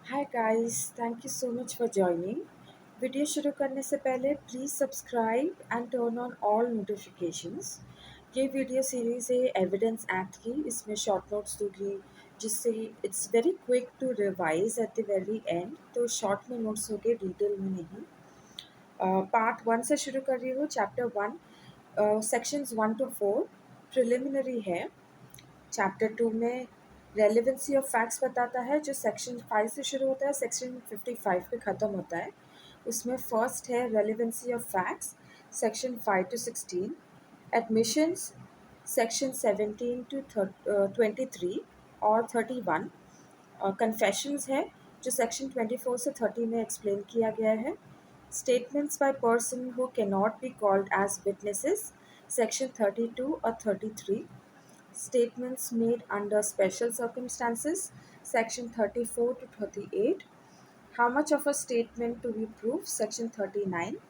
Hi guys, thank you so much for joining. Video शुरू करने से पहले please subscribe and turn on all notifications. ये video series है एविडेंस एक्ट की। इसमें शॉर्ट नोट्स दूंगी जिससे it's very quick to revise at the very end, तो शॉर्ट में नोट्स होंगे, डिटेल में नहीं। पार्ट वन से शुरू कर रही हूँ। Chapter one, sections 1 to 4 preliminary है। चैप्टर टू में रेलिवेंसी ऑफ फैक्ट्स बताता है, जो सेक्शन 5 से शुरू होता है, सेक्शन 55 पे ख़त्म होता है। उसमें फर्स्ट है relevancy of facts, section 5 to 16। Admissions, section 17 to 23 और 31। कन्फेशंस है, जो सेक्शन 24 से 30 में एक्सप्लेन किया गया है। Statements by person who can not be called as witnesses, section 32 और 33। Statements made under special circumstances, section 34 to 38. How much of a statement to be proved, section 39.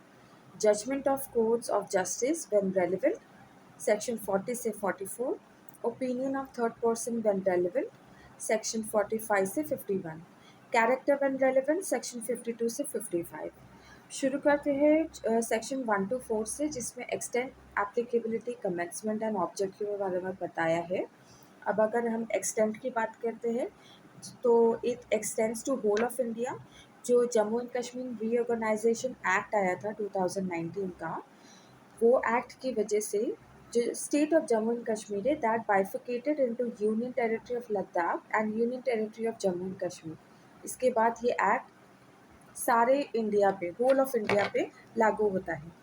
Judgment of courts of justice when relevant, section 40 से 44. Opinion of third person when relevant, section 45 से 51. Character when relevant, section 52 से 55. शुरू करते हैं section 1 to 4 से, जिसमें extend applicability, commencement and objective के बारे में बताया है। अब अगर हम एक्सटेंड की बात करते हैं तो it extends to whole of India. जो Jammu and Kashmir reorganisation act आया था 2019 का, वो एक्ट की वजह से जो state of Jammu and Kashmir है, that bifurcated into union territory of Ladakh and union territory of Jammu and Kashmir. इसके बाद ये एक्ट सारे इंडिया पे, होल ऑफ इंडिया पे लागू होता है।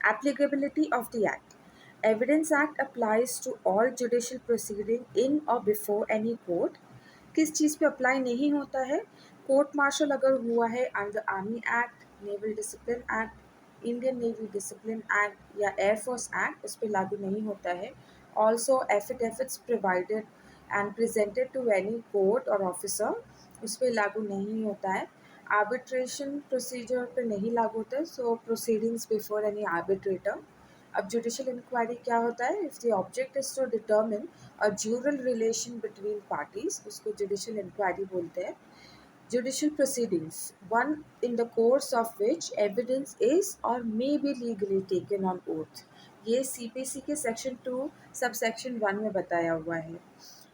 Applicability of the Act, Evidence Act applies to all judicial proceeding in और बिफोर एनी कोर्ट। किस चीज़ पे अप्लाई नहीं होता है? कोर्ट मार्शल अगर हुआ है under Army Act, Naval Discipline Act, Indian Navy Discipline Act या एयरफोर्स एक्ट, उस पर लागू नहीं होता है। Also affidavits provided and presented to any court और ऑफिसर, उस पर लागू नहीं होता है। आर्बिट्रेशन प्रोसीजर पे नहीं लागू होता है, so proceedings before any arbitrator. अब जुडिशियल इंक्वायरी क्या होता है? If the object is to determine a jural relation between parties, उसको जुडिशियल इंक्वायरी बोलते हैं। Judicial proceedings, one in the course of which evidence is or may be legally taken on oath. ये CPC के section 2 sub section 1 में बताया हुआ है।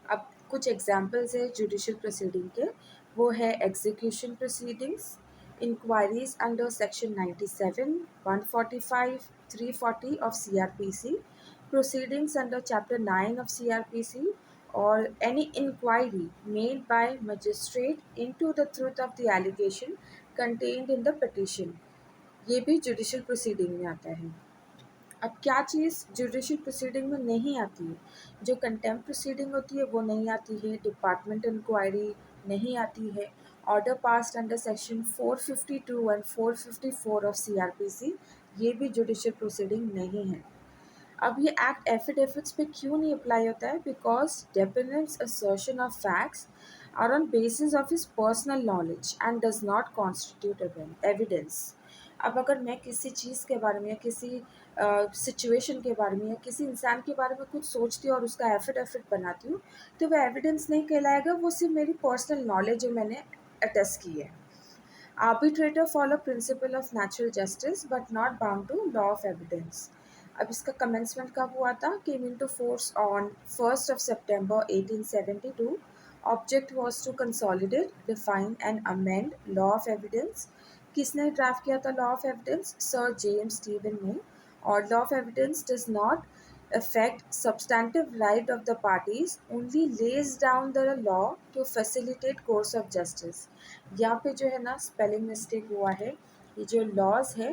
अब कुछ एग्जाम्पल्स है जुडिशियल प्रोसीडिंग के, वो है execution proceedings, inquiries under section 97, 145, 340 of CrPC, proceedings under chapter 9 of CRPC, or any inquiry made by magistrate into the truth of the allegation contained in the petition, ये भी judicial proceeding में आता है। अब क्या चीज़ जुडिशियल प्रोसीडिंग में नहीं आती है? जो कंटेम्प्ट प्रोसीडिंग होती है वो नहीं आती है, डिपार्टमेंट इंक्वायरी नहीं आती है, order passed under section 452 and 454 of CrPC, ये भी जुडिशियल प्रोसीडिंग नहीं है। अब ये एक्ट एफिडेविट्स पे क्यों नहीं अप्लाई होता है? Because definites assertion of facts are on basis of his personal knowledge and does not constitute evidence. अब अगर मैं किसी चीज़ के बारे में या किसी सिचुएशन के बारे में या किसी इंसान के बारे में कुछ सोचती हूँ और उसका एफिडेविट बनाती हूँ, तो वह एविडेंस नहीं कहलाएगा, वो सिर्फ मेरी पर्सनल नॉलेज जो मैंने अटेस्ट की है। Arbitrator follow principle of natural justice but not bound to law of evidence. अब इसका कमेंसमेंट कब हुआ था? Came in to force on 1 September 1872। Object was to consolidate, define and amend law of evidence. किसने draft किया था law of evidence? Sir James Stephen ने। और law of evidence does not affect substantive right of the parties, only lays down the law to facilitate course of justice। यहाँ पे जो है ना स्पेलिंग मिस्टेक हुआ है। ये जो लॉज है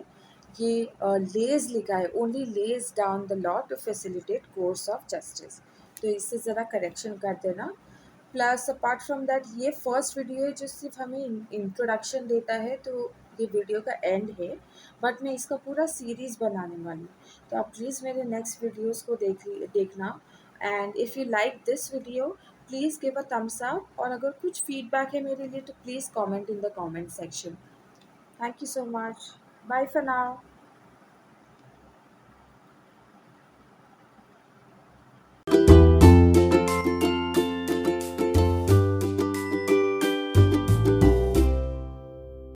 ये लेज लिखा है, only lays down the law to facilitate course of justice, तो इससे ज़रा करेक्शन कर देना। प्लस अपार्ट फ्रॉम दैट ये फर्स्ट वीडियो है जो सिर्फ हमें इंट्रोडक्शन देता है, तो ये वीडियो का एंड है, बट मैं इसका पूरा सीरीज़ बनाने वाली हूँ, तो आप प्लीज़ मेरे नेक्स्ट वीडियोस को देखना। And if you like this video please give a thumbs up, और अगर कुछ फीडबैक है मेरे लिए तो please comment in the comment section. Thank you so much, bye for now.